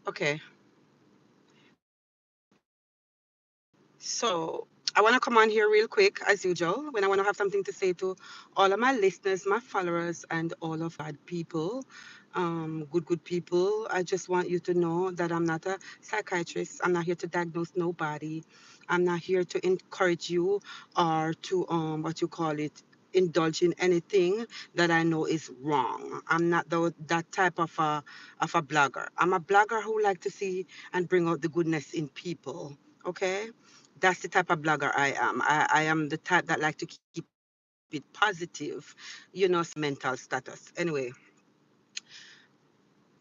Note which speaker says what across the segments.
Speaker 1: Okay. So I want to come on here real quick, as usual, when I want to have something to say to all of my listeners, my followers, and all of bad people, good people. I just want you to know that I'm not a psychiatrist. I'm not here to diagnose nobody. I'm not here to encourage you or to what you call it, indulge in anything that I know is wrong. I'm not that type of a blogger. I'm a blogger who like to see and bring out the goodness in people. Okay, that's the type of blogger I am. I am the type that like to keep it positive, mental status. Anyway,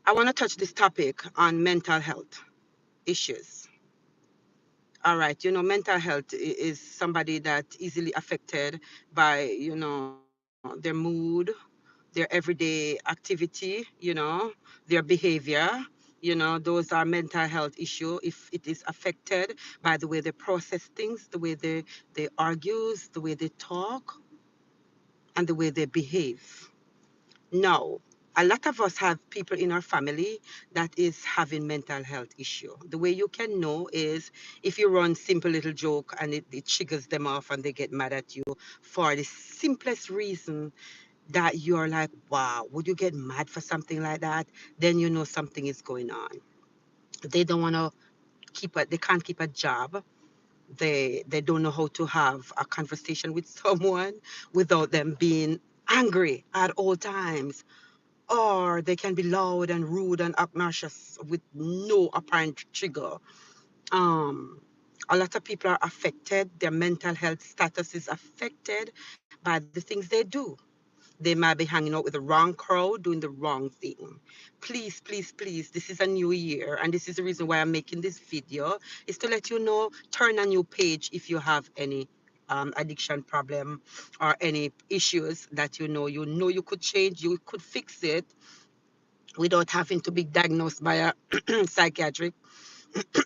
Speaker 1: I want to touch this topic on mental health issues. All right, mental health is somebody that easily affected by, their mood, their everyday activity, their behavior. Those are mental health issue if it is affected by the way they process things, the way they argues, the way they talk, and the way they behave. Now, a lot of us have people in our family that is having mental health issue. The way you can know is if you run simple little joke and it triggers them off and they get mad at you for the simplest reason that you're like, wow, would you get mad for something like that? Then you know something is going on. They don't want to they can't keep a job. They don't know how to have a conversation with someone without them being angry at all times, or they can be loud and rude and obnoxious with no apparent trigger. Um, a lot of people are affected. Their mental health status is affected by the things they do. They might be hanging out with the wrong crowd, doing the wrong thing. Please, please, please, this is a new year, and this is the reason why I'm making this video, is to let you know, turn a new page if you have any addiction problem or any issues that you could change, you could fix it without having to be diagnosed by a psychiatric.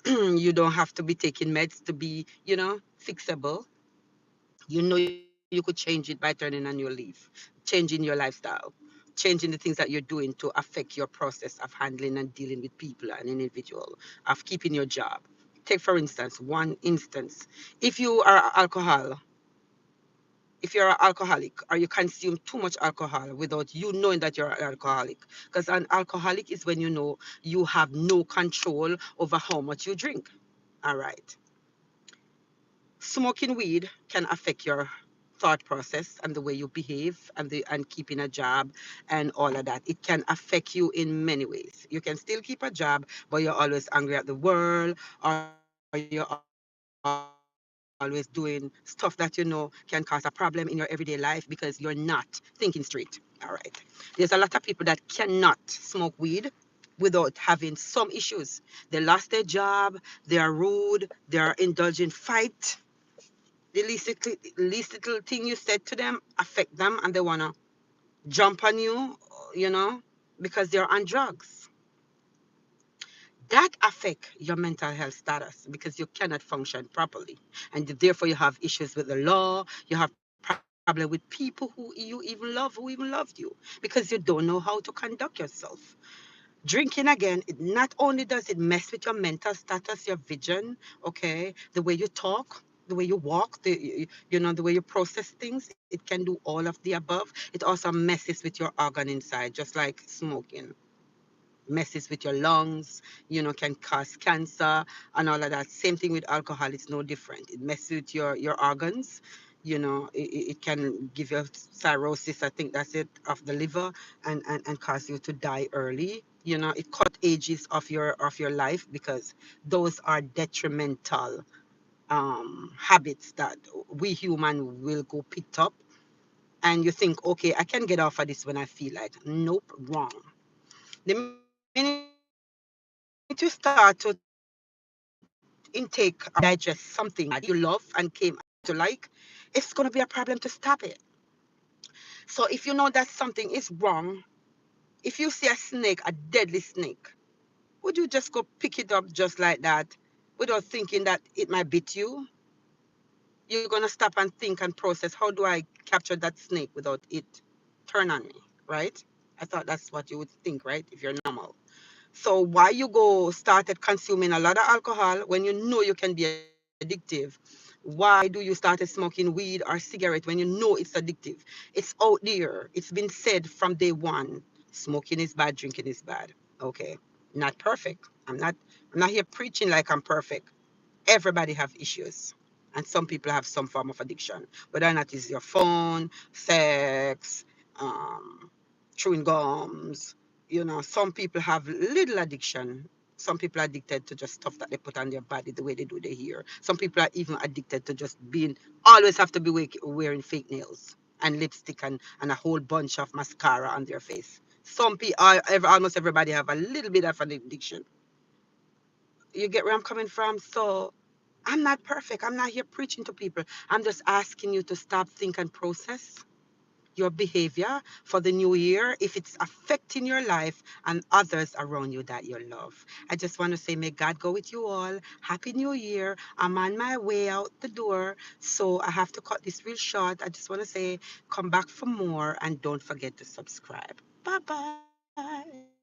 Speaker 1: You don't have to be taking meds to be, fixable. You could change it by turning a new leaf, changing your lifestyle, changing the things that you're doing to affect your process of handling and dealing with people and individual, of keeping your job. Take for instance, one instance. If you are alcohol, if you're an alcoholic or you consume too much alcohol without you knowing that you're an alcoholic, because an alcoholic is when you know you have no control over how much you drink. All right. Smoking weed can affect your thought process and the way you behave and keeping a job and all of that. It can affect you in many ways. You can still keep a job, but you're always angry at the world, or you're always doing stuff that can cause a problem in your everyday life because you're not thinking straight. All right. There's a lot of people that cannot smoke weed without having some issues. They lost their job, they are rude, they are indulging fight. The least little thing you said to them affect them and they want to jump on you, you know, because they're on drugs. That affect your mental health status because you cannot function properly. And therefore you have issues with the law, you have problem with people who even love you because you don't know how to conduct yourself. Drinking again, it not only does it mess with your mental status, your vision, okay, the way you talk, the way you walk, the way you process things, it can do all of the above. It also messes with your organ inside, just like smoking messes with your lungs, can cause cancer and all of that. Same thing with alcohol, it's no different. It messes with your organs. It can give you cirrhosis, I think that's it, of the liver, and cause you to die early. It cut ages of your life because those are detrimental habits that we human will go picked up. And you think, okay, I can get off of this when I feel like. Nope, wrong. The minute you start to intake digest something bad you love and came to like, it's going to be a problem to stop it. So if you know that something is wrong, if you see a snake, a deadly snake, would you just go pick it up just like that without thinking that it might bit you? You're going to stop and think and process, how do I capture that snake without it turn on me, right? I thought that's what you would think, right? If you're normal. So why you go started consuming a lot of alcohol when you know you can be addictive? Why do you started smoking weed or cigarette when you know it's addictive? It's out there. It's been said from day one. Smoking is bad, drinking is bad. Okay. Not perfect. I'm not here preaching like I'm perfect. Everybody have issues, and some people have some form of addiction, whether or not it's your phone, sex, um, chewing gums. Some people have little addiction. Some people are addicted to just stuff that they put on their body, the way they do their hair. Some people are even addicted to just being always have to be wearing fake nails and lipstick and a whole bunch of mascara on their face. Some people, almost everybody have a little bit of an addiction. You get where I'm coming from? So I'm not perfect. I'm not here preaching to people. I'm just asking you to stop, think, and process your behavior for the new year if it's affecting your life and others around you that you love. I just want to say, may God go with you all. Happy New Year. I'm on my way out the door, so I have to cut this real short. I just want to say, come back for more and don't forget to subscribe. Bye bye.